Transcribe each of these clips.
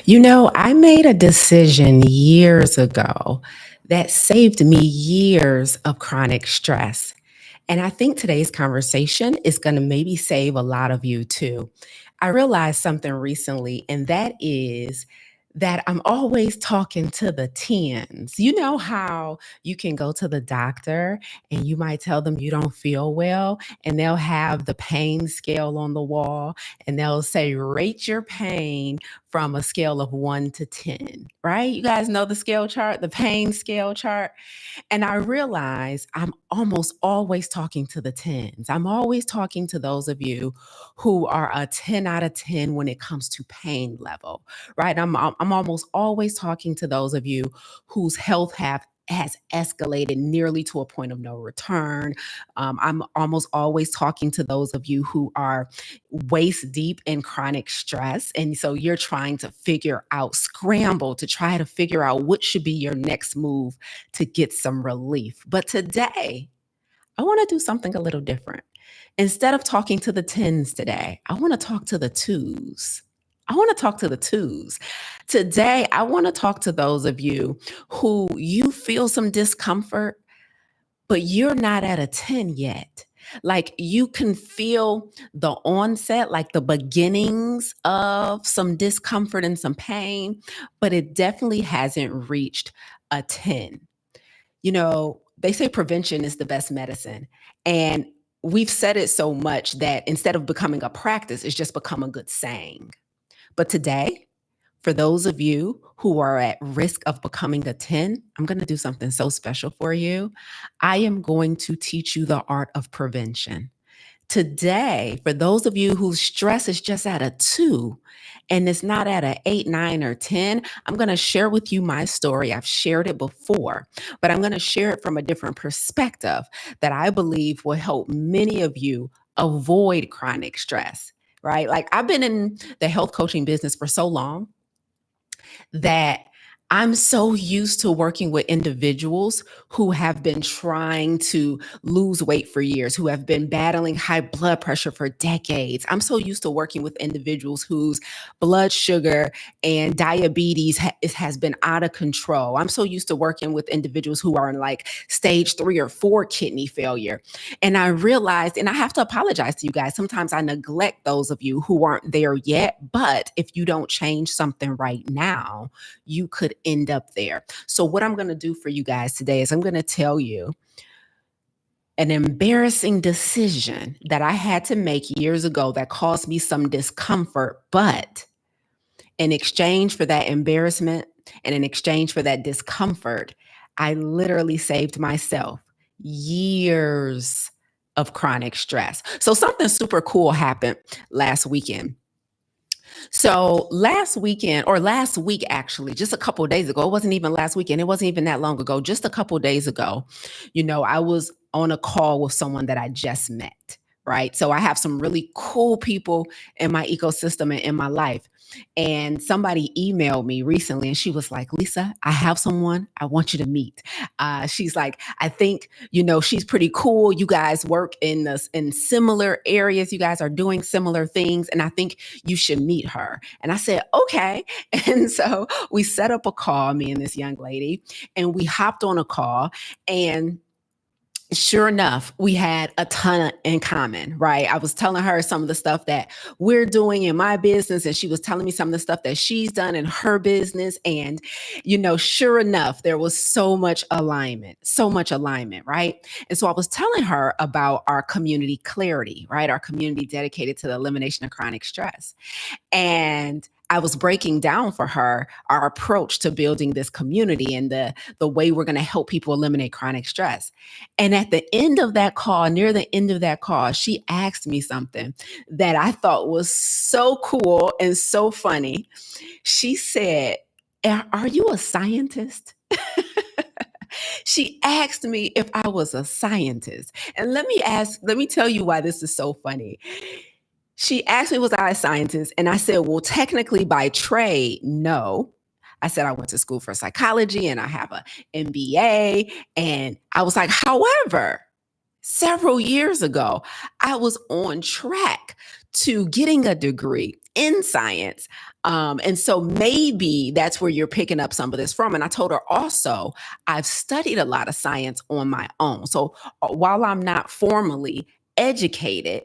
I made a decision years ago that saved me years of chronic stress. And I think today's conversation is going to maybe save a lot of you too. I realized something recently, and that is that I'm always talking to the tens. You know how you can go to the doctor and you might tell them you don't feel well, and they'll have the pain scale on the wall, and they'll say, rate your pain from a scale of 1 to 10, right? You guys know the scale chart, the pain scale chart. And I realize I'm almost always talking to the tens. I'm always talking to those of you who are a 10 out of 10 when it comes to pain level, right? I'm almost always talking to those of you whose health have has escalated nearly to a point of no return. I'm almost always talking to those of you who are waist deep in chronic stress. And so you're trying to scramble to try to figure out what should be your next move to get some relief. But today, I want to do something a little different. Instead of talking to the tens today, I want to talk to the twos. I want to talk to the twos. Today, I want to talk to those of you who you feel some discomfort, but you're not at a 10 yet. Like you can feel the onset, like the beginnings of some discomfort and some pain, but it definitely hasn't reached a 10. They say prevention is the best medicine. And we've said it so much that instead of becoming a practice, it's just become a good saying. But today, for those of you who are at risk of becoming a 10, I'm going to do something so special for you. I am going to teach you the art of prevention. Today, for those of you whose stress is just at a 2 and it's not at an 8, 9, or 10, I'm going to share with you my story. I've shared it before, but I'm going to share it from a different perspective that I believe will help many of you avoid chronic stress, right? Like I've been in the health coaching business for so long that I'm so used to working with individuals who have been trying to lose weight for years, who have been battling high blood pressure for decades. I'm so used to working with individuals whose blood sugar and diabetes has been out of control. I'm so used to working with individuals who are in like stage 3 or 4 kidney failure. And I realized, and I have to apologize to you guys, sometimes I neglect those of you who aren't there yet. But if you don't change something right now, you could end up there. So, what I'm going to do for you guys today is I'm going to tell you an embarrassing decision that I had to make years ago that caused me some discomfort. But in exchange for that embarrassment and in exchange for that discomfort, I literally saved myself years of chronic stress. So, something super cool happened last weekend. So last week, actually, just a couple of days ago, it wasn't even last weekend, it wasn't even that long ago, just a couple of days ago, I was on a call with someone that I just met, right? So I have some really cool people in my ecosystem and in my life. And somebody emailed me recently and she was like, Lisa, I have someone I want you to meet. She's like, I think, she's pretty cool. You guys work in similar areas. You guys are doing similar things. And I think you should meet her. And I said, okay. And so we set up a call, me and this young lady, and we hopped on a call. And sure enough, we had a ton in common, right? I was telling her some of the stuff that we're doing in my business, and she was telling me some of the stuff that she's done in her business. And, sure enough, there was so much alignment, right? And so I was telling her about our community Clarity, right? Our community dedicated to the elimination of chronic stress. And I was breaking down for her our approach to building this community and the way we're going to help people eliminate chronic stress. And at the end of that call, near the end of that call, she asked me something that I thought was so cool and so funny. She said, Are you a scientist? She asked me if I was a scientist. And let me tell you why this is so funny. She asked me, was I a scientist? And I said, well, technically by trade, no. I said, I went to school for psychology and I have an MBA. And I was like, however, several years ago, I was on track to getting a degree in science. And so maybe that's where you're picking up some of this from. And I told her also, I've studied a lot of science on my own. So while I'm not formally educated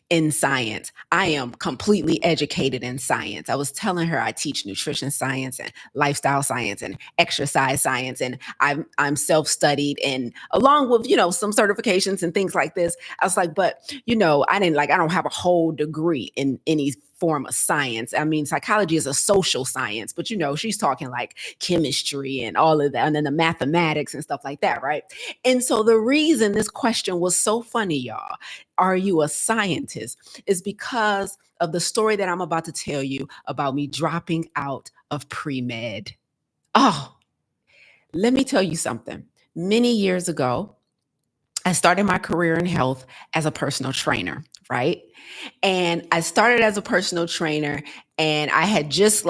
in science, I am completely educated in science. I was telling her I teach nutrition science and lifestyle science and exercise science, and I'm self-studied, and along with some certifications and things like this. I was like, but I don't have a whole degree in any form of science. I mean, psychology is a social science, but she's talking like chemistry and all of that, and then the mathematics and stuff like that, right? And so the reason this question was so funny, y'all, are you a scientist, is because of the story that I'm about to tell you about me dropping out of pre-med. Oh, let me tell you something. Many years ago, I started my career in health as a personal trainer, right? And I started as a personal trainer, and I had just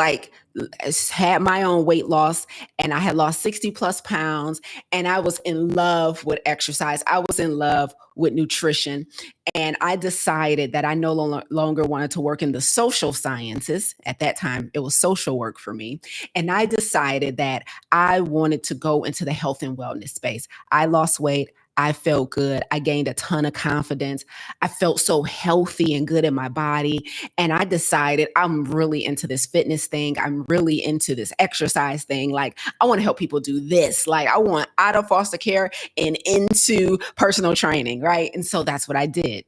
had my own weight loss, and I had lost 60 plus pounds, and I was in love with exercise. I was in love with nutrition, and I decided that I no longer wanted to work in the social sciences. At that time, it was social work for me. And I decided that I wanted to go into the health and wellness space. I lost weight. I felt good. I gained a ton of confidence. I felt so healthy and good in my body. And I decided I'm really into this fitness thing. I'm really into this exercise thing. Like, I want to help people do this. Like, I want out of foster care and into personal training, right? And so that's what I did.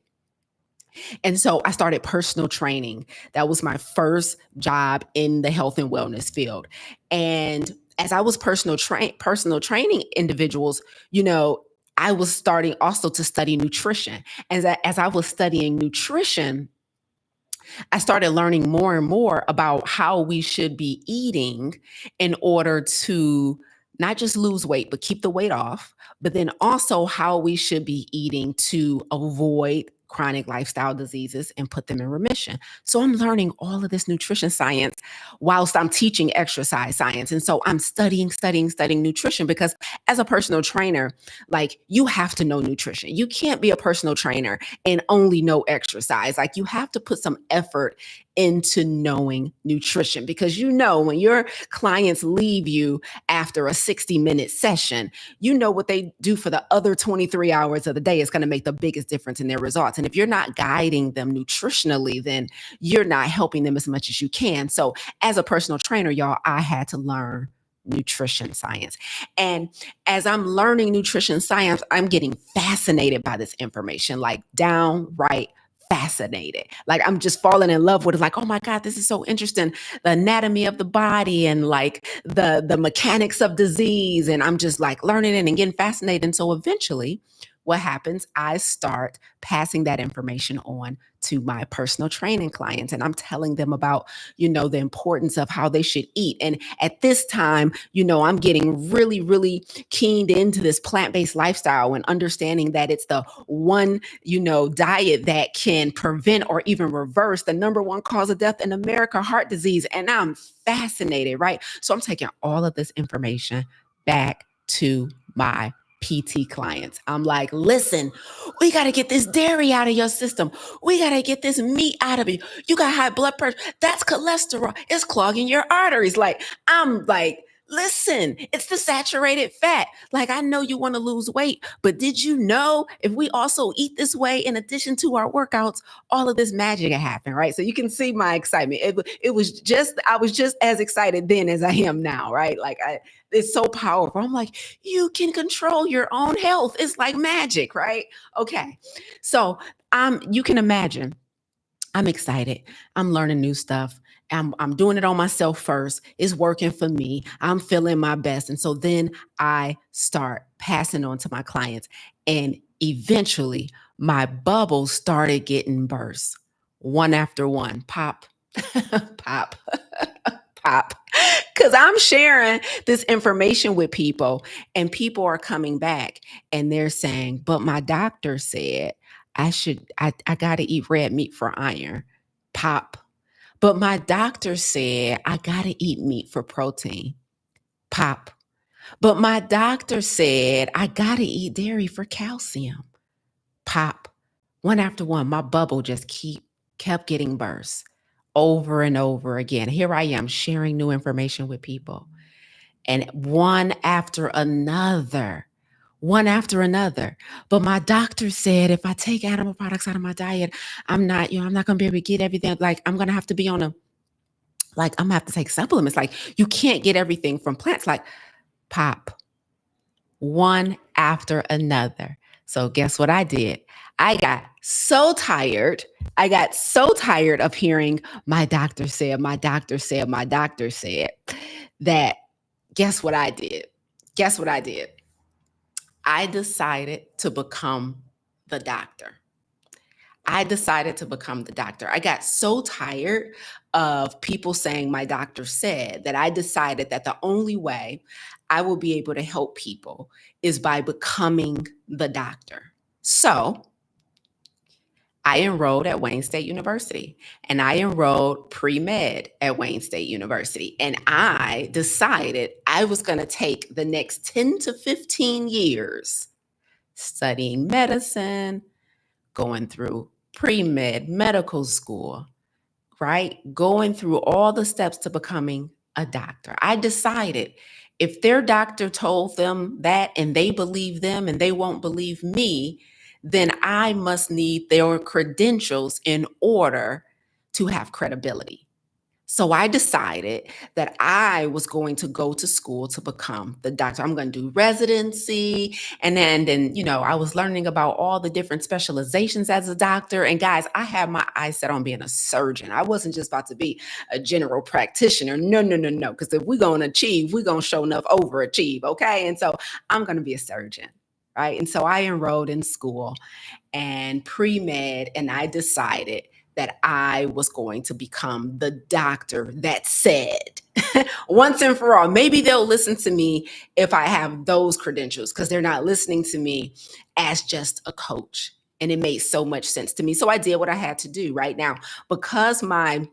And so I started personal training. That was my first job in the health and wellness field. And as I was personal training individuals, I was starting also to study nutrition. As I was studying nutrition, I started learning more and more about how we should be eating in order to not just lose weight, but keep the weight off, but then also how we should be eating to avoid chronic lifestyle diseases and put them in remission. So I'm learning all of this nutrition science whilst I'm teaching exercise science. And so I'm studying nutrition, because as a personal trainer, like, you have to know nutrition. You can't be a personal trainer and only know exercise. Like, you have to put some effort into knowing nutrition, because when your clients leave you after a 60-minute session, what they do for the other 23 hours of the day is going to make the biggest difference in their results. And if you're not guiding them nutritionally, then you're not helping them as much as you can. So as a personal trainer, y'all, I had to learn nutrition science. And as I'm learning nutrition science, I'm getting fascinated by this information, like downright fascinated. Like, I'm just falling in love with it. Like, oh my God, this is so interesting. The anatomy of the body, and like the mechanics of disease. And I'm just like learning it and getting fascinated. And so eventually what happens, I start passing that information on to my personal training clients. And I'm telling them about, the importance of how they should eat. And at this time, I'm getting really, really keened into this plant-based lifestyle and understanding that it's the one, diet that can prevent or even reverse the number one cause of death in America, heart disease. And I'm fascinated, right? So I'm taking all of this information back to my PT clients. I'm like, listen, we got to get this dairy out of your system. We got to get this meat out of you. You got high blood pressure. That's cholesterol. It's clogging your arteries. Like, I'm like, listen, it's the saturated fat. Like, I know you want to lose weight, but did you know if we also eat this way in addition to our workouts, all of this magic can happen, right? So you can see my excitement. I was just as excited then as I am now, right? It's so powerful. I'm like, you can control your own health. It's like magic, right? Okay. So you can imagine, I'm excited. I'm learning new stuff. I'm doing it on myself first. It's working for me. I'm feeling my best. And so then I start passing on to my clients. And eventually my bubbles started getting burst, one after one. Pop, pop, pop. Because I'm sharing this information with people, and people are coming back and they're saying, but my doctor said I got to eat red meat for iron. Pop. But my doctor said I got to eat meat for protein. Pop. But my doctor said I got to eat dairy for calcium. Pop. One after one, my bubble just kept getting burst. over and over again. Here I am sharing new information with people, and one after another. But my doctor said if I take animal products out of my diet, I'm not going to be able to get everything. Like, I'm going to have to be on I'm going to have to take supplements. Like, you can't get everything from plants. Like, pop, one after another. So guess what I did? I got so tired. I got so tired of hearing my doctor said, my doctor said, my doctor said, that guess what I did? Guess what I did? I decided to become the doctor. I decided to become the doctor. I got so tired of people saying my doctor said that I decided that the only way I will be able to help people is by becoming the doctor. So I enrolled at Wayne State University, and I enrolled pre-med at Wayne State University. And I decided I was going to take the next 10 to 15 years studying medicine, going through pre-med medical school, right? Going through all the steps to becoming a doctor. I decided if their doctor told them that and they believe them and they won't believe me, then I must need their credentials in order to have credibility. So I decided that I was going to go to school to become the doctor. I'm going to do residency. And then, I was learning about all the different specializations as a doctor. And guys, I had my eyes set on being a surgeon. I wasn't just about to be a general practitioner. No, no, no, no. Because if we're going to achieve, we're going to show enough overachieve. Okay. And so I'm going to be a surgeon. Right. And so I enrolled in school and pre-med, and I decided that I was going to become the doctor that said once and for all. Maybe they'll listen to me if I have those credentials, because they're not listening to me as just a coach. And it made so much sense to me. So I did what I had to do right now, because my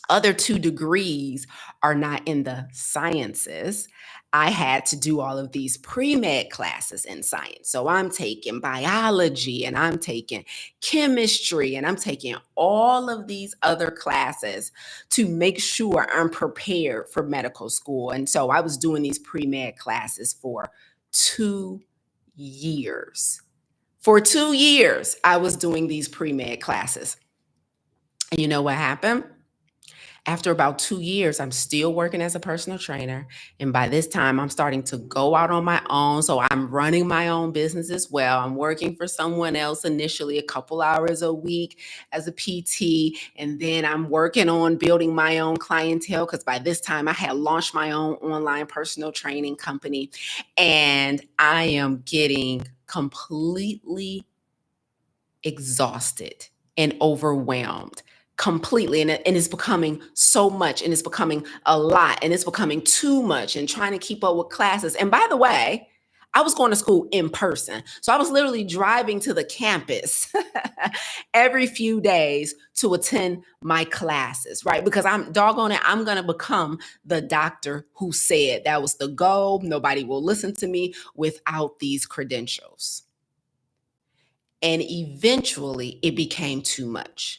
other two degrees are not in the sciences. I had to do all of these pre-med classes in science. So I'm taking biology and I'm taking chemistry and I'm taking all of these other classes to make sure I'm prepared for medical school. And so I was doing these pre-med classes for 2 years. For 2 years, I was doing these pre-med classes. And you know what happened? After about 2 years, I'm still working as a personal trainer. And by this time, I'm starting to go out on my own. So I'm running my own business as well. I'm working for someone else initially a couple hours a week as a PT. And then I'm working on building my own clientele, because by this time, I had launched my own online personal training company. And I am getting completely exhausted and overwhelmed completely. And it's becoming so much, and it's becoming a lot, and it's becoming too much, and trying to keep up with classes. And by the way, I was going to school in person. So I was literally driving to the campus every few days to attend my classes, right? Because I'm doggone it, I'm going to become the doctor who said. That was the goal. Nobody will listen to me without these credentials. And eventually it became too much.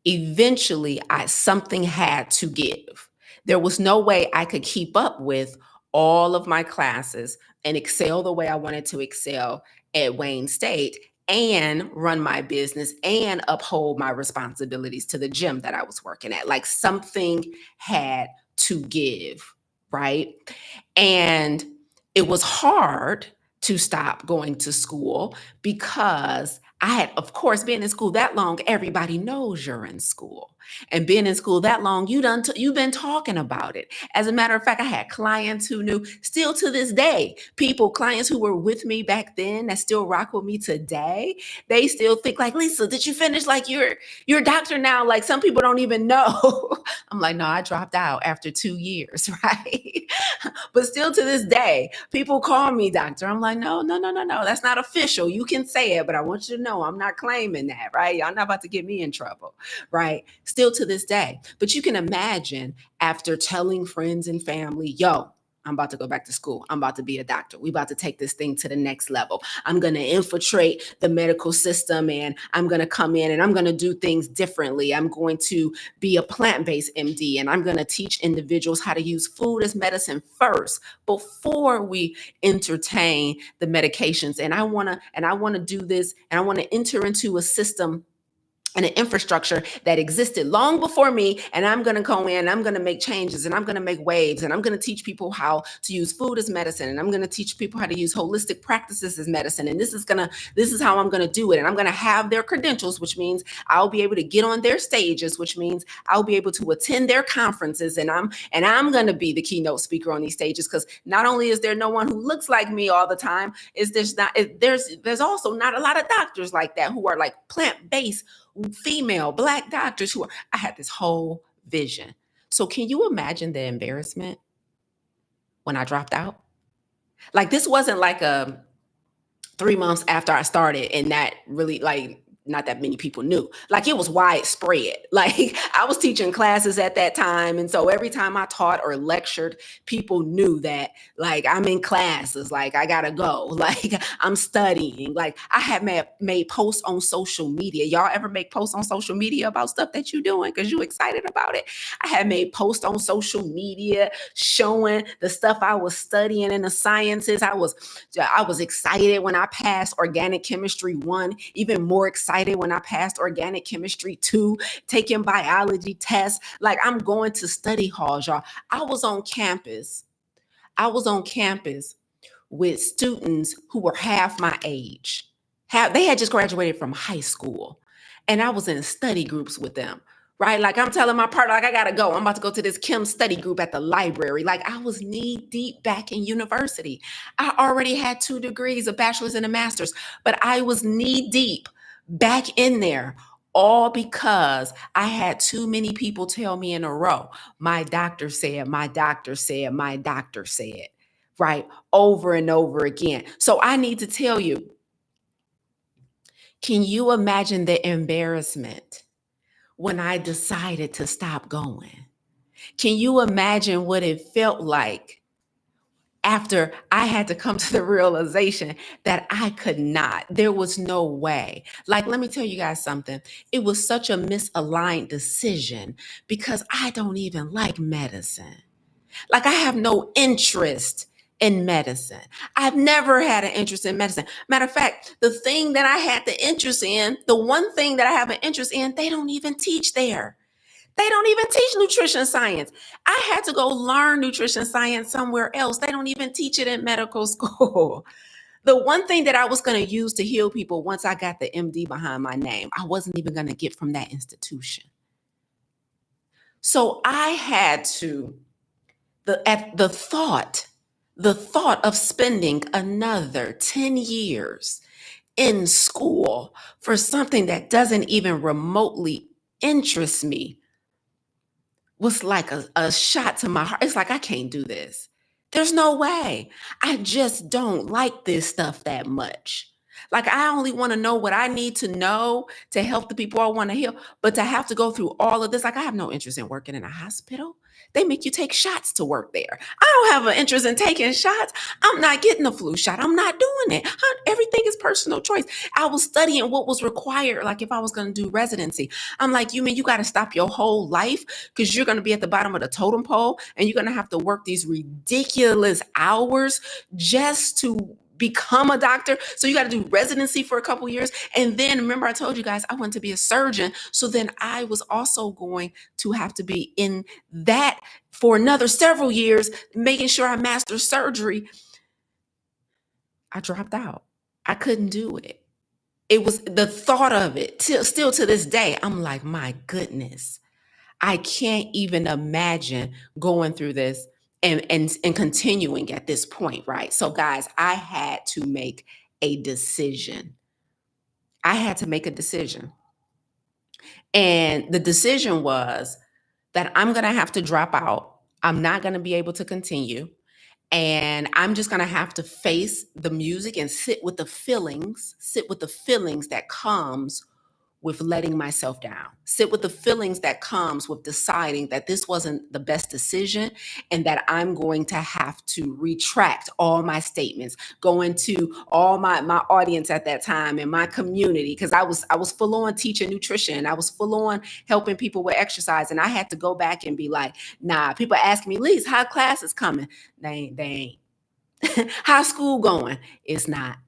Eventually, something had to give. There was no way I could keep up with all of my classes and excel the way I wanted to excel at Wayne State, and run my business and uphold my responsibilities to the gym that I was working at. Like, something had to give, right? And it was hard to stop going to school, because I had, of course, been in school that long. Everybody knows you're in school, and being in school that long, you've been talking about it. As a matter of fact, I had clients who knew, still to this day, clients who were with me back then that still rock with me today. They still think like, Lisa, did you finish? Like, you're a doctor now? Like, some people don't even know. I'm like, no, I dropped out after 2 years, right? But still to this day, people call me doctor. I'm like, no, no, no, no, no. That's not official. You can say it, but I want you to know I'm not claiming that, right? Y'all not about to get me in trouble, right? Still to this day. But you can imagine, after telling friends and family, yo, I'm about to go back to school. I'm about to be a doctor. We about to take this thing to the next level. I'm going to infiltrate the medical system and I'm going to come in and I'm going to do things differently. I'm going to be a plant-based MD and I'm going to teach individuals how to use food as medicine first before we entertain the medications. And I want to do this and I want to enter into a system and an infrastructure that existed long before me. And I'm going to go in, I'm going to make changes and I'm going to make waves and I'm going to teach people how to use food as medicine. And I'm going to teach people how to use holistic practices as medicine. And this is how I'm going to do it. And I'm going to have their credentials, which means I'll be able to get on their stages, which means I'll be able to attend their conferences. And I'm going to be the keynote speaker on these stages. Because not only is there no one who looks like me all the time, there's also not a lot of doctors like that who are like plant-based female Black doctors I had this whole vision. So can you imagine the embarrassment when I dropped out? Like this wasn't like a 3 months after I started and that really like not that many people knew. Like it was widespread. Like I was teaching classes at that time. And so every time I taught or lectured, people knew that like I'm in classes, like I gotta go, like I'm studying. Like I had made posts on social media. Y'all ever make posts on social media about stuff that you're doing because you're excited about it? I had made posts on social media showing the stuff I was studying in the sciences. I was excited when I passed organic chemistry 1, even more excited when I passed organic chemistry 2, taking biology tests. Like I'm going to study halls, y'all. I was on campus. I was on campus with students who were half my age. They had just graduated from high school. And I was in study groups with them, right? Like I'm telling my partner, like I gotta go. I'm about to go to this chem study group at the library. Like I was knee deep back in university. I already had 2 degrees, a bachelor's and a master's, but I was knee deep back in there. All because I had too many people tell me in a row, my doctor said, my doctor said, my doctor said, right? Over and over again. So I need to tell you, can you imagine the embarrassment when I decided to stop going? Can you imagine what it felt like after I had to come to the realization that I could not? There was no way. Like, let me tell you guys something. It was such a misaligned decision because I don't even like medicine. Like I have no interest in medicine. I've never had an interest in medicine. Matter of fact, the thing that I had the interest in, the one thing that I have an interest in, they don't even teach there. They don't even teach nutrition science. I had to go learn nutrition science somewhere else. They don't even teach it in medical school. The one thing that I was going to use to heal people once I got the MD behind my name, I wasn't even going to get from that institution. So I had to the thought of spending another 10 years in school for something that doesn't even remotely interest me was like a shot to my heart. It's like, I can't do this. There's no way. I just don't like this stuff that much. Like, I only want to know what I need to know to help the people I want to help. But to have to go through all of this, like, I have no interest in working in a hospital. They make you take shots to work there. I don't have an interest in taking shots. I'm not getting the flu shot. I'm not doing it. Everything is personal choice. I was studying what was required, like if I was going to do residency. I'm like, you mean you got to stop your whole life because you're going to be at the bottom of the totem pole and you're going to have to work these ridiculous hours just to become a doctor. So you got to do residency for a couple years. And then remember, I told you guys I wanted to be a surgeon. So then I was also going to have to be in that for another several years, making sure I mastered surgery. I dropped out. I couldn't do it. It was the thought of it still to this day. I'm like, my goodness, I can't even imagine going through this and continuing at this point, right? So guys, I had to make a decision. I had to make a decision. And the decision was that I'm going to have to drop out. I'm not going to be able to continue. And I'm just going to have to face the music and sit with the feelings that comes with letting myself down. Sit with the feelings that comes with deciding that this wasn't the best decision and that I'm going to have to retract all my statements, go into all my audience at that time and my community, because I was full on teaching nutrition. I was full on helping people with exercise. And I had to go back and be like, nah, people asking me, Lise, how class is coming? They ain't. How's school going? It's not.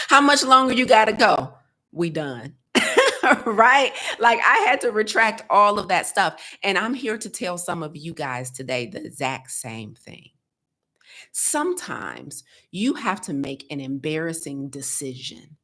How much longer you got to go? We done. Right? Like I had to retract all of that stuff. And I'm here to tell some of you guys today the exact same thing. Sometimes you have to make an embarrassing decision.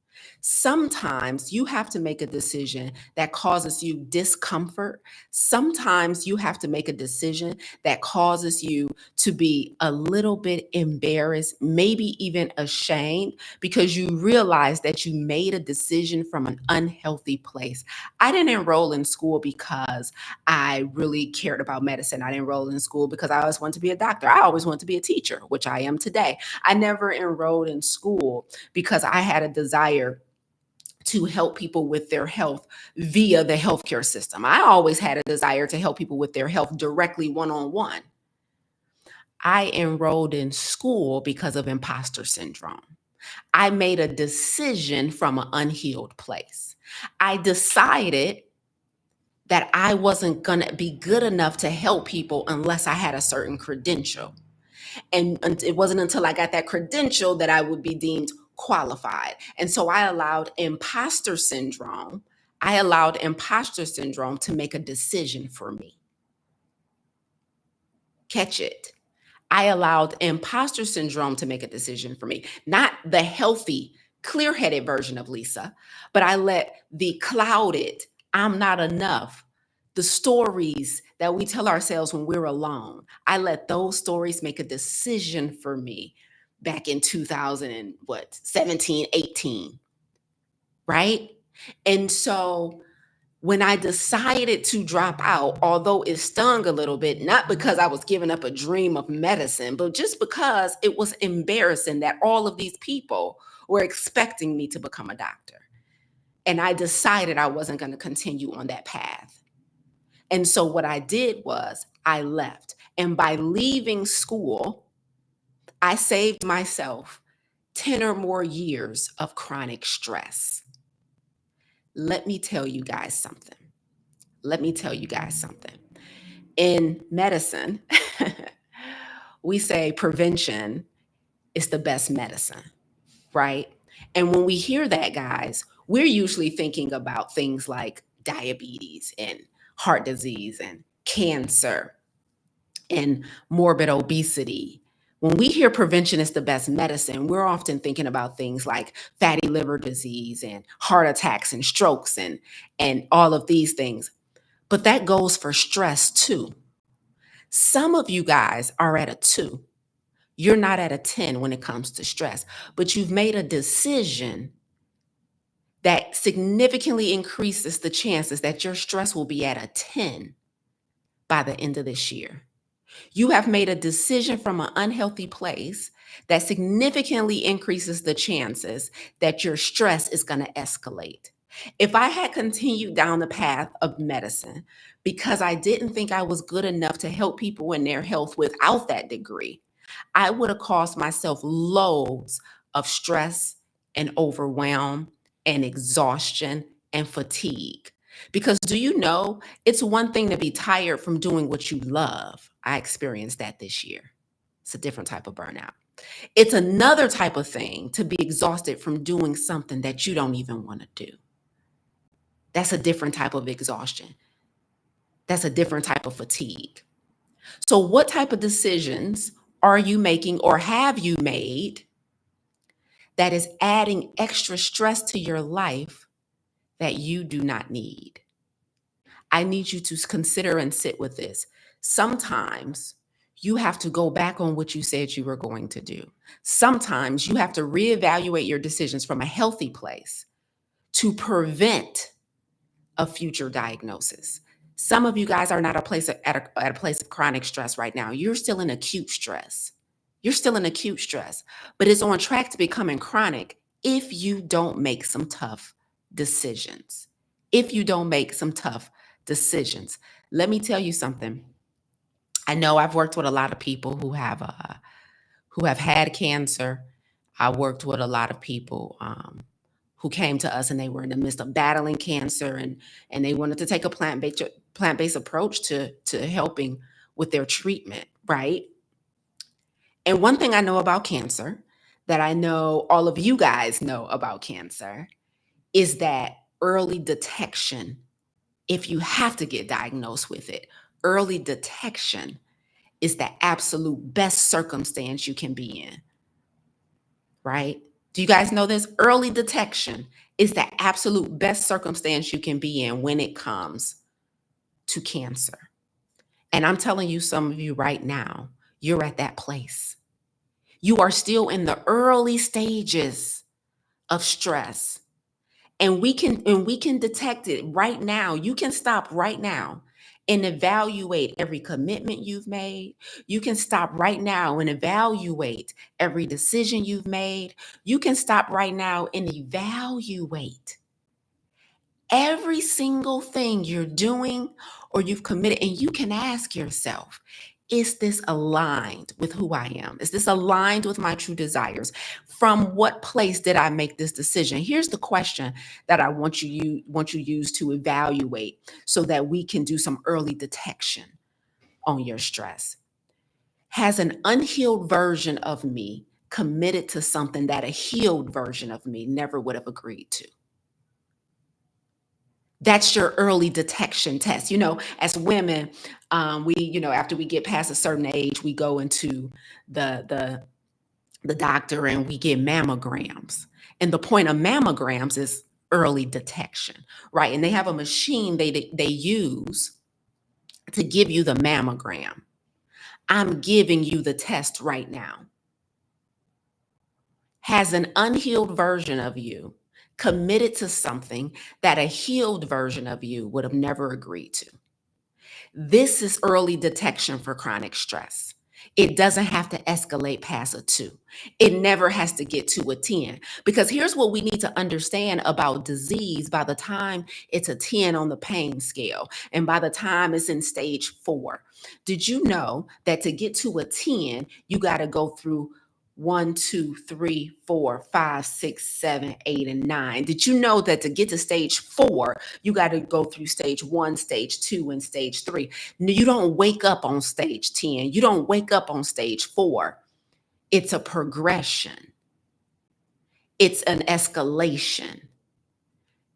Sometimes you have to make a decision that causes you discomfort. Sometimes you have to make a decision that causes you to be a little bit embarrassed, maybe even ashamed, because you realize that you made a decision from an unhealthy place. I didn't enroll in school because I really cared about medicine. I didn't enroll in school because I always wanted to be a doctor. I always wanted to be a teacher, which I am today. I never enrolled in school because I had a desire to help people with their health via the healthcare system. I always had a desire to help people with their health directly one on one. I enrolled in school because of imposter syndrome. I made a decision from an unhealed place. I decided that I wasn't going to be good enough to help people unless I had a certain credential. And it wasn't until I got that credential that I would be deemed qualified. And so I allowed imposter syndrome. I allowed imposter syndrome to make a decision for me. Catch it. I allowed imposter syndrome to make a decision for me, not the healthy, clear headed version of Lisa, but I let the clouded, I'm not enough, the stories that we tell ourselves when we're alone, I let those stories make a decision for me back in 2000 and what, 17, 18, right? And so when I decided to drop out, although it stung a little bit, not because I was giving up a dream of medicine, but just because it was embarrassing that all of these people were expecting me to become a doctor. And I decided I wasn't going to continue on that path. And so what I did was I left. And by leaving school, I saved myself 10 or more years of chronic stress. Let me tell you guys something. Let me tell you guys something. In medicine, we say prevention is the best medicine, right? And when we hear that, guys, we're usually thinking about things like diabetes and heart disease and cancer and morbid obesity. When we hear prevention is the best medicine, we're often thinking about things like fatty liver disease and heart attacks and strokes and all of these things. But that goes for stress too. Some of you guys are at a 2. You're not at a 10 when it comes to stress, but you've made a decision that significantly increases the chances that your stress will be at a 10 by the end of this year. You have made a decision from an unhealthy place that significantly increases the chances that your stress is going to escalate. If I had continued down the path of medicine because I didn't think I was good enough to help people in their health without that degree, I would have caused myself loads of stress and overwhelm and exhaustion and fatigue. Because do you know, it's one thing to be tired from doing what you love. I experienced that this year. It's a different type of burnout. It's another type of thing to be exhausted from doing something that you don't even want to do. That's a different type of exhaustion. That's a different type of fatigue. So, what type of decisions are you making or have you made that is adding extra stress to your life that you do not need? I need you to consider and sit with this. Sometimes you have to go back on what you said you were going to do. Sometimes you have to reevaluate your decisions from a healthy place to prevent a future diagnosis. Some of you guys are not at a place of chronic stress right now. You're still in acute stress. You're still in acute stress, but it's on track to becoming chronic if you don't make some tough decisions, if you don't make some tough decisions. Let me tell you something. I know I've worked with a lot of people who have had cancer. I worked with a lot of people who came to us and they were in the midst of battling cancer, and they wanted to take a plant-based approach to helping with their treatment, right? And one thing I know about cancer that I know all of you guys know about cancer is that early detection, if you have to get diagnosed with it, early detection is the absolute best circumstance you can be in, right? Do you guys know this? Early detection is the absolute best circumstance you can be in when it comes to cancer. And I'm telling you, some of you right now, you're at that place. You are still in the early stages of stress. And we can detect it right now. You can stop right now and evaluate every commitment you've made. You can stop right now and evaluate every decision you've made. You can stop right now and evaluate every single thing you're doing or you've committed. And you can ask yourself, is this aligned with who I am? Is this aligned with my true desires? From what place did I make this decision? Here's the question that I want you use to evaluate so that we can do some early detection on your stress. Has an unhealed version of me committed to something that a healed version of me never would have agreed to? That's your early detection test. As women, after we get past a certain age, we go into the the doctor and we get mammograms. And the point of mammograms is early detection, right? And they have a machine they use to give you the mammogram. I'm giving you the test right now. Has an unhealed version of you committed to something that a healed version of you would have never agreed to? This is early detection for chronic stress. It doesn't have to escalate past a 2. It never has to get to a 10. Because here's what we need to understand about disease by the time it's a 10 on the pain scale, and by the time it's in stage 4. Did you know that to get to a 10, you got to go through 1, 2, 3, 4, 5, 6, 7, 8, and 9? Did you know that to get to stage 4, you got to go through stage 1, stage 2, and stage 3? No, you don't wake up on stage 10. You don't wake up on stage 4. It's a progression. It's an escalation.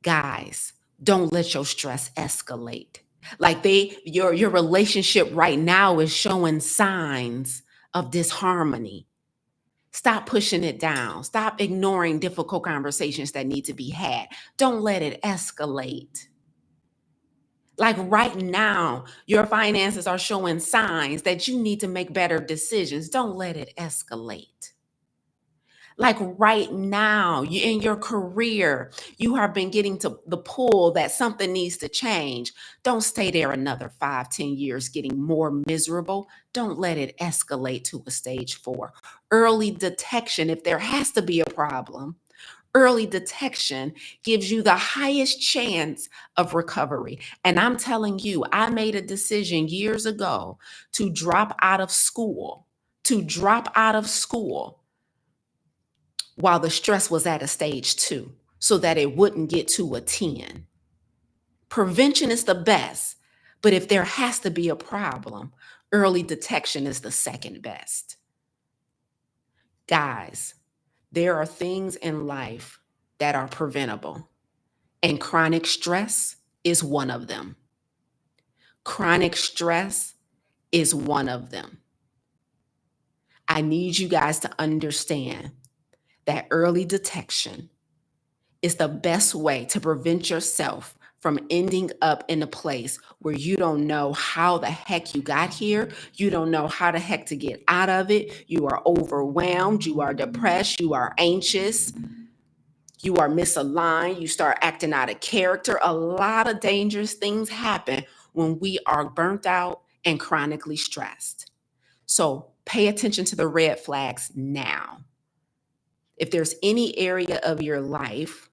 Guys, don't let your stress escalate. Like your relationship right now is showing signs of disharmony. Stop pushing it down. Stop ignoring difficult conversations that need to be had. Don't let it escalate. Like right now, your finances are showing signs that you need to make better decisions. Don't let it escalate. Like right now, you in your career, you have been getting to the pull that something needs to change. Don't stay there another 5, 10 years getting more miserable. Don't let it escalate to a stage 4. Early detection, if there has to be a problem, early detection gives you the highest chance of recovery. And I'm telling you, I made a decision years ago to drop out of school, to drop out of school while the stress was at a stage 2 so that it wouldn't get to a 10. Prevention is the best, but if there has to be a problem, early detection is the second best. Guys, there are things in life that are preventable, and chronic stress is one of them. Chronic stress is one of them. I need you guys to understand that early detection is the best way to prevent yourself from ending up in a place where you don't know how the heck you got here. You don't know how the heck to get out of it. You are overwhelmed. You are depressed. You are anxious. You are misaligned. You start acting out of character. A lot of dangerous things happen when we are burnt out and chronically stressed. So pay attention to the red flags now. If there's any area of your life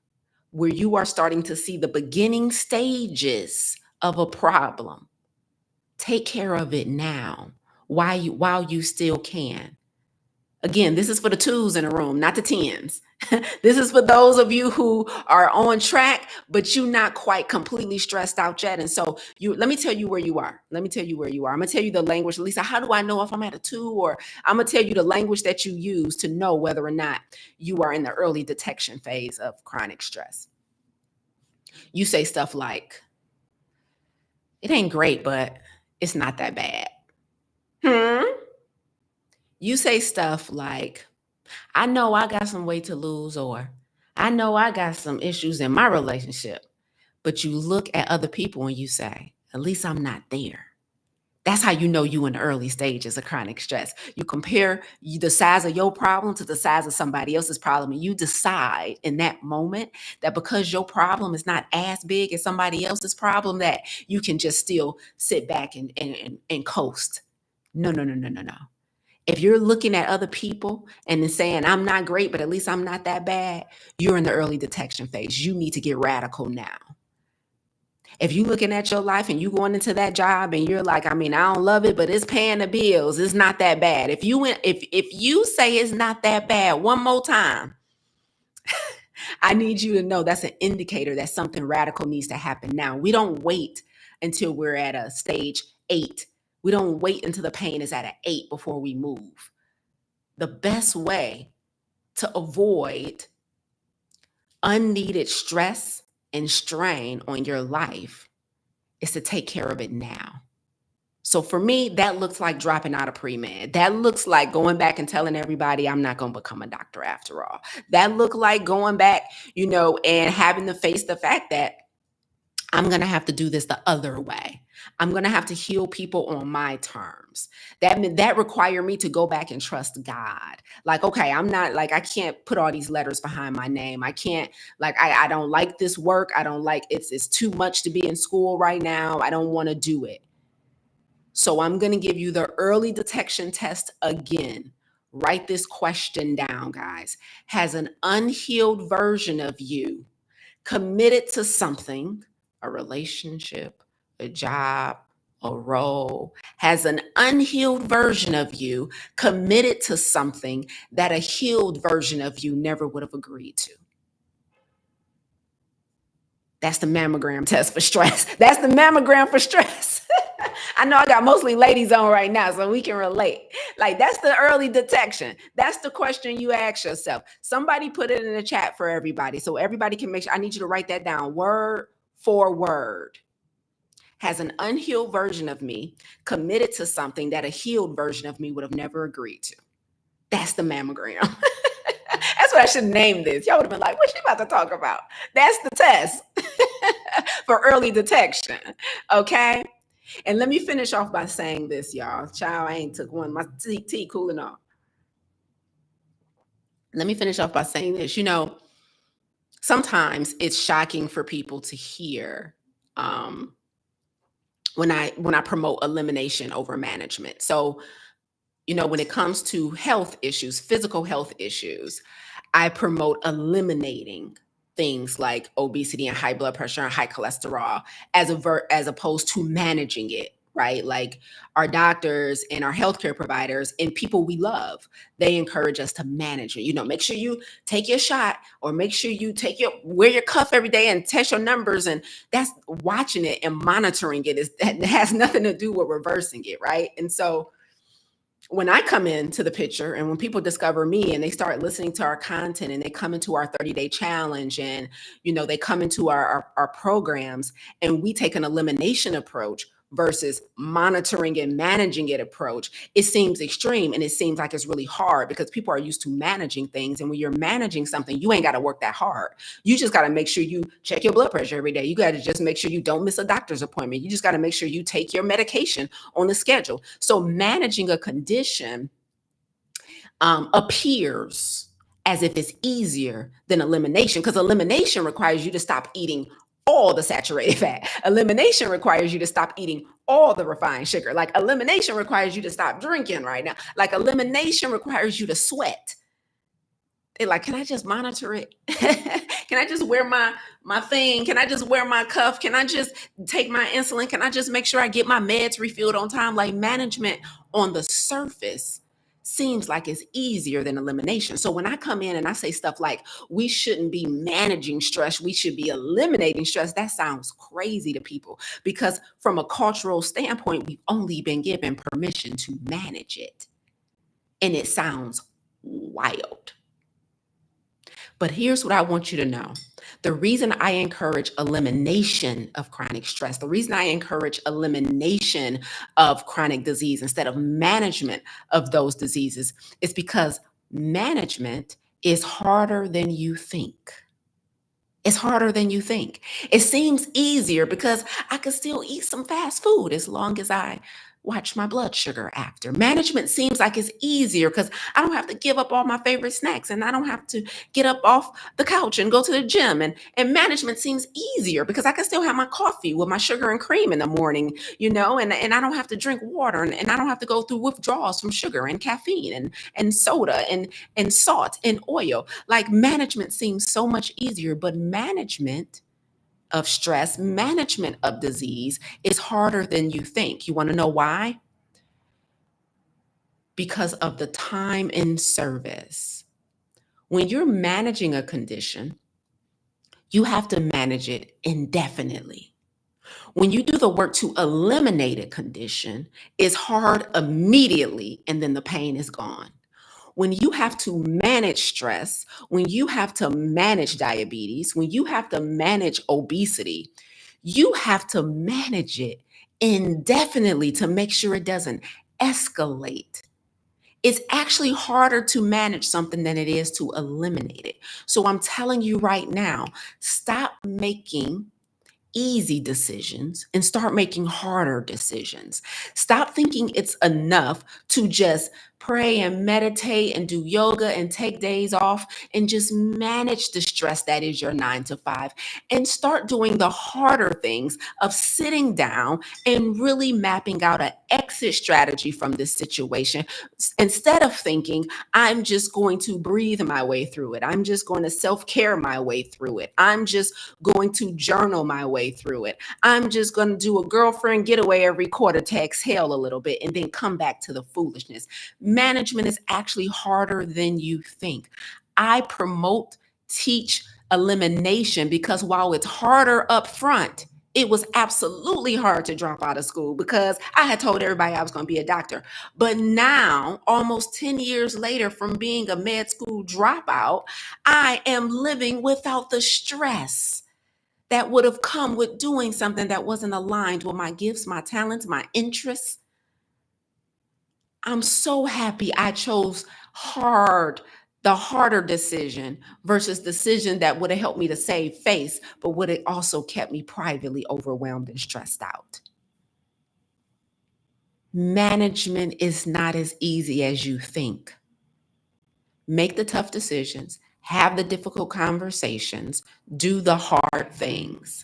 where you are starting to see the beginning stages of a problem, take care of it now while you still can. Again, this is for the twos in the room, not the tens. This is for those of you who are on track, but you're not quite completely stressed out yet. And so let me tell you where you are. Let me tell you where you are. I'm gonna tell you the language. Lisa, how do I know if I'm at a 2? Or I'm gonna tell you the language that you use to know whether or not you are in the early detection phase of chronic stress. You say stuff like, it ain't great, but it's not that bad. You say stuff like, I know I got some weight to lose, or I know I got some issues in my relationship. But you look at other people and you say, at least I'm not there. That's how you know you in the early stages of chronic stress. You compare the size of your problem to the size of somebody else's problem, and you decide in that moment that because your problem is not as big as somebody else's problem, that you can just still sit back and coast. No, no, no, no, no, no. If you're looking at other people and then saying, I'm not great, but at least I'm not that bad, you're in the early detection phase. You need to get radical now. If you're looking at your life and you going into that job and you're like, I mean, I don't love it, but it's paying the bills. It's not that bad. If you say it's not that bad one more time, I need you to know that's an indicator that something radical needs to happen now. We don't wait until we're at a stage 8. We don't wait until the pain is at an 8 before we move. The best way to avoid unneeded stress and strain on your life is to take care of it now. So for me, that looks like dropping out of pre-med. That looks like going back and telling everybody I'm not going to become a doctor after all. That looked like going back, and having to face the fact that I'm going to have to do this the other way. I'm going to have to heal people on my terms. That require me to go back and trust God. Like, okay, I'm not like, I can't put all these letters behind my name. I can't, like, I don't like this work. I don't like, it's too much to be in school right now. I don't want to do it. So I'm going to give you the early detection test again. Write this question down, guys. Has an unhealed version of you committed to something, a relationship, a job, a role? Has an unhealed version of you committed to something that a healed version of you never would have agreed to? That's the mammogram test for stress. That's the mammogram for stress. I know I got mostly ladies on right now, so we can relate. Like, that's the early detection. That's the question you ask yourself. Somebody put it in the chat for everybody, so everybody can make sure. I need you to write that down word for word. Has an unhealed version of me committed to something that a healed version of me would have never agreed to? That's the mammogram. That's what I should name this. Y'all would have been like, what's she about to talk about? That's the test for early detection. Okay. And let me finish off by saying this, y'all. Child, I ain't took one. My tea cooling off. Let me finish off by saying this. Sometimes it's shocking for people to hear when I promote elimination over management. So, when it comes to health issues, physical health issues, I promote eliminating things like obesity and high blood pressure and high cholesterol as opposed to managing it, right? Like, our doctors and our healthcare providers and people we love, they encourage us to manage it. Make sure you take your shot, or make sure you wear your cuff every day and test your numbers. And that's watching it and monitoring it that has nothing to do with reversing it, right? And so when I come into the picture, and when people discover me and they start listening to our content and they come into our 30-day challenge, and they come into our programs, and we take an elimination approach versus monitoring and managing it approach, it seems extreme, and it seems like it's really hard because people are used to managing things. And when you're managing something, you ain't got to work that hard. You just got to make sure you check your blood pressure every day. You got to just make sure you don't miss a doctor's appointment. You just got to make sure you take your medication on the schedule. So managing a condition appears as if it's easier than elimination, because elimination requires you to stop eating all the saturated fat. Elimination requires you to stop eating all the refined sugar. Like, elimination requires you to stop drinking right now. Like, elimination requires you to sweat. They're like, can I just monitor it? Can Can I just wear my thing? Can I just wear my cuff? Can I just take my insulin? Can I just make sure I get my meds refilled on time? Like management on the surface seems like it's easier than elimination. So when I come in and I say stuff like, we shouldn't be managing stress, we should be eliminating stress, that sounds crazy to people because from a cultural standpoint, we've only been given permission to manage it. And it sounds wild. But here's what I want you to know. The reason I encourage elimination of chronic stress, the reason I encourage elimination of chronic disease instead of management of those diseases is because management is harder than you think. It's harder than you think. It seems easier because I could still eat some fast food as long as I watch my blood sugar after. Management seems like it's easier because I don't have to give up all my favorite snacks and I don't have to get up off the couch and go to the gym. And management seems easier because I can still have my coffee with my sugar and cream in the morning, and I don't have to drink water and I don't have to go through withdrawals from sugar and caffeine and soda and salt and oil. Like management seems so much easier, but management of stress, management of disease is harder than you think. You want to know why? Because of the time in service. When you're managing a condition, you have to manage it indefinitely. When you do the work to eliminate a condition, it's hard immediately and then the pain is gone. When you have to manage stress, when you have to manage diabetes, when you have to manage obesity, you have to manage it indefinitely to make sure it doesn't escalate. It's actually harder to manage something than it is to eliminate it. So I'm telling you right now, stop making easy decisions and start making harder decisions. Stop thinking it's enough to just pray and meditate and do yoga and take days off and just manage the stress that is your 9 to 5 and start doing the harder things of sitting down and really mapping out an exit strategy from this situation instead of thinking I'm just going to breathe my way through it. I'm just going to self-care my way through it. I'm just going to journal my way through it. I'm just going to do a girlfriend getaway every quarter to exhale a little bit and then come back to the foolishness. Management is actually harder than you think. I promote, teach elimination because while it's harder up front, it was absolutely hard to drop out of school because I had told everybody I was going to be a doctor. But now, almost 10 years later, from being a med school dropout, I am living without the stress that would have come with doing something that wasn't aligned with my gifts, my talents, my interests. I'm so happy I chose the harder decision versus decision that would have helped me to save face, but would have also kept me privately overwhelmed and stressed out. Management is not as easy as you think. Make the tough decisions, have the difficult conversations, do the hard things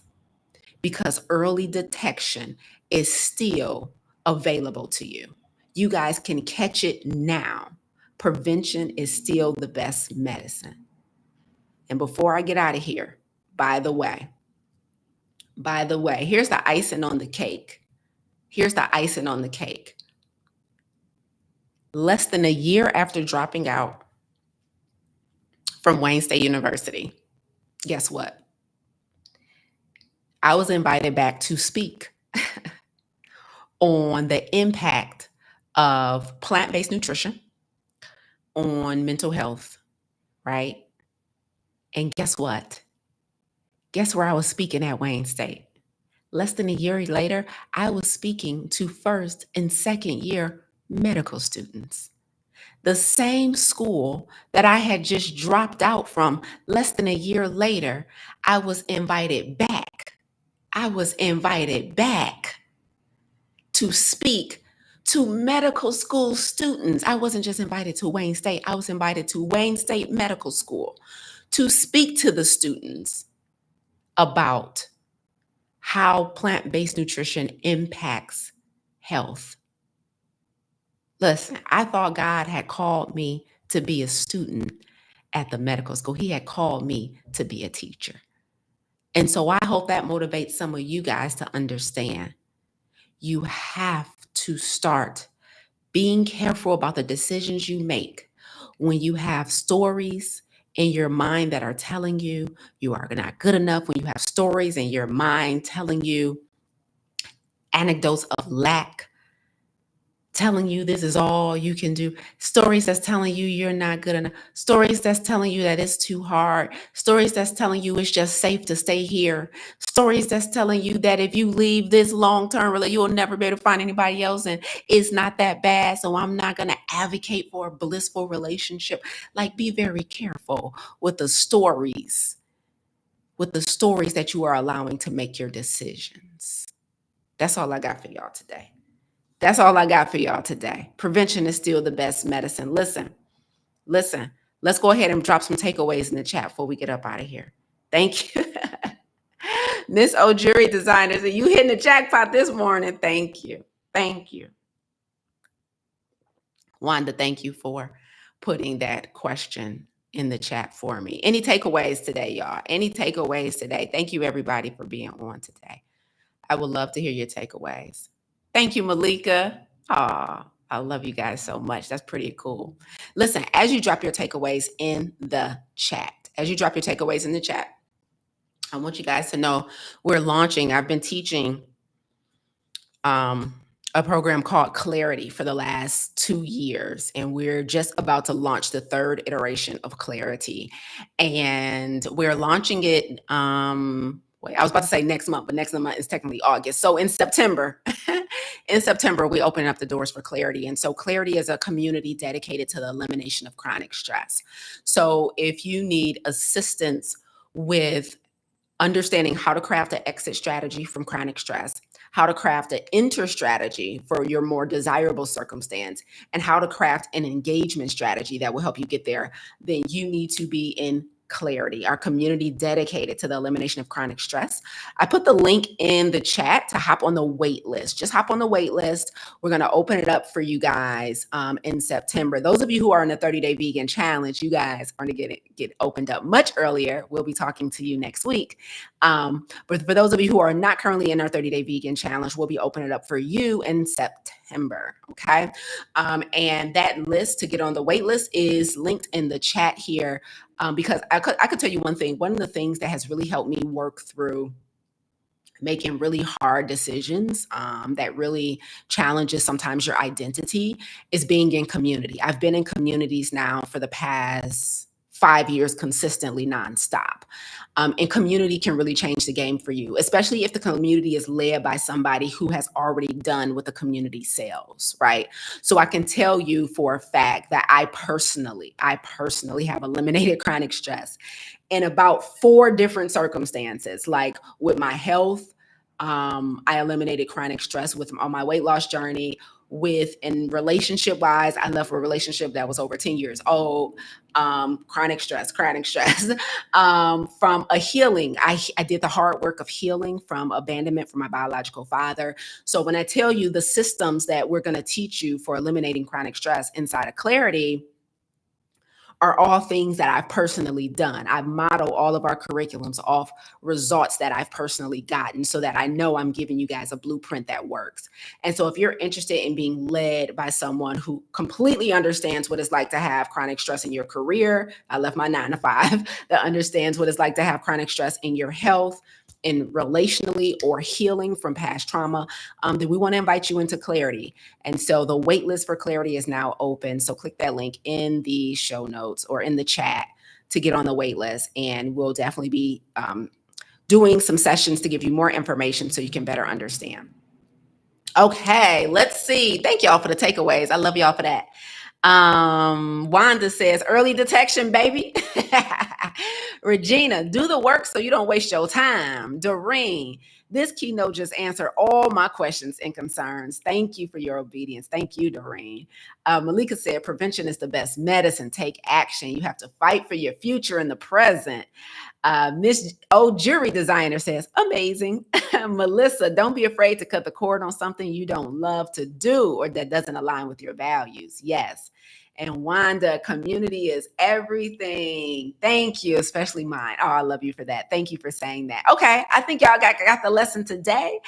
because early detection is still available to you. You guys can catch it now. Prevention is still the best medicine. And before I get out of here, by the way, here's the icing on the cake. Here's the icing on the cake. Less than a year after dropping out from Wayne State University, guess what? I was invited back to speak on the impact of plant-based nutrition on mental health, right? And guess what? Guess where I was speaking at Wayne State? Less than a year later, I was speaking to first and second year medical students. The same school that I had just dropped out from less than a year later, I was invited back. I was invited back to speak to medical school students. I wasn't just invited to Wayne State, I was invited to Wayne State Medical School to speak to the students about how plant-based nutrition impacts health. Listen, I thought God had called me to be a student, at the medical school. He had called me to be a teacher. And so I hope that motivates some of you guys to understand you have to start being careful about the decisions you make when you have stories in your mind that are telling you you are not good enough, when you have stories in your mind telling you anecdotes of lack, telling you this is all you can do, stories that's telling you you're not good enough, stories that's telling you that it's too hard, stories that's telling you it's just safe to stay here, stories that's telling you that if you leave this long-term relationship, you'll never be able to find anybody else and it's not that bad, so I'm not going to advocate for a blissful relationship. Like, be very careful with the stories that you are allowing to make your decisions. That's all I got for y'all today. That's all I got for y'all today. Prevention is still the best medicine. Listen. Let's go ahead and drop some takeaways in the chat before we get up out of here. Thank you. Miss O Jury Designers, you hitting the jackpot this morning. Thank you. Thank you. Wanda, thank you for putting that question in the chat for me. Any takeaways today, y'all? Any takeaways today? Thank you, everybody, for being on today. I would love to hear your takeaways. Thank you, Malika. Aw, I love you guys so much. That's pretty cool. Listen, as you drop your takeaways in the chat, I want you guys to know we're launching. I've been teaching a program called Clarity for the last 2 years, and we're just about to launch the third iteration of Clarity. And we're launching it, wait, I was about to say next month, but next month is technically August. So in September, we open up the doors for Clarity. And so Clarity is a community dedicated to the elimination of chronic stress. So if you need assistance with understanding how to craft an exit strategy from chronic stress, how to craft an enter strategy for your more desirable circumstance, and how to craft an engagement strategy that will help you get there, then you need to be in Clarity, our community dedicated to the elimination of chronic stress. I put the link in the chat to hop on the wait list. Just hop on the wait list. We're going to open it up for you guys in September. Those of you who are in the 30-day vegan challenge, you guys are going to get opened up much earlier. We'll be talking to you next week. But for those of you who are not currently in our 30-day vegan challenge, we'll be opening it up for you in September. Okay. And that list to get on the wait list is linked in the chat here. Because I could tell you one thing. One of the things that has really helped me work through making really hard decisions that really challenges sometimes your identity is being in community. I've been in communities now for the past 5 years consistently nonstop. And community can really change the game for you, especially if the community is led by somebody who has already done what the community sells, right? So I can tell you for a fact that I personally have eliminated chronic stress in about 4 different circumstances, like with my health. I eliminated chronic stress on my weight loss journey. In relationship wise, I left a relationship that was over 10 years old. Chronic stress. From a healing, I did the hard work of healing from abandonment from my biological father. So when I tell you the systems that we're going to teach you for eliminating chronic stress inside of Clarity are all things that I've personally done. I've modeled all of our curriculums off results that I've personally gotten so that I know I'm giving you guys a blueprint that works. And so if you're interested in being led by someone who completely understands what it's like to have chronic stress in your career, I left my 9 to 5, that understands what it's like to have chronic stress in your health, in relationally or healing from past trauma, then we want to invite you into Clarity. And so the wait list for Clarity is now open. So click that link in the show notes or in the chat to get on the wait list. And we'll definitely be doing some sessions to give you more information so you can better understand. Okay, let's see. Thank y'all for the takeaways. I love y'all for that. Wanda says, early detection, baby. Regina, do the work so you don't waste your time. Doreen, this keynote just answered all my questions and concerns. Thank you for your obedience. Thank you, Doreen. Malika said, prevention is the best medicine. Take action. You have to fight for your future in the present. Miss O Jury Designer says, amazing. Melissa, don't be afraid to cut the cord on something you don't love to do or that doesn't align with your values. Yes. And Wanda, community is everything. Thank you, especially mine. Oh, I love you for that. Thank you for saying that. Okay, I think y'all got the lesson today.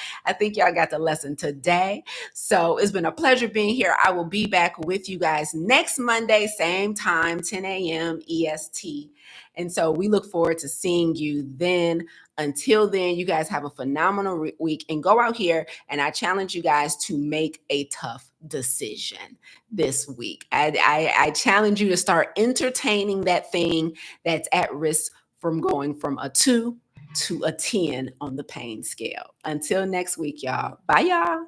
So it's been a pleasure being here. I will be back with you guys next Monday, same time, 10 a.m. EST. And so we look forward to seeing you then. Until then, you guys have a phenomenal week and go out here. And I challenge you guys to make a tough decision this week. I challenge you to start entertaining that thing that's at risk from going from a 2 to a 10 on the pain scale. Until next week, y'all. Bye, y'all.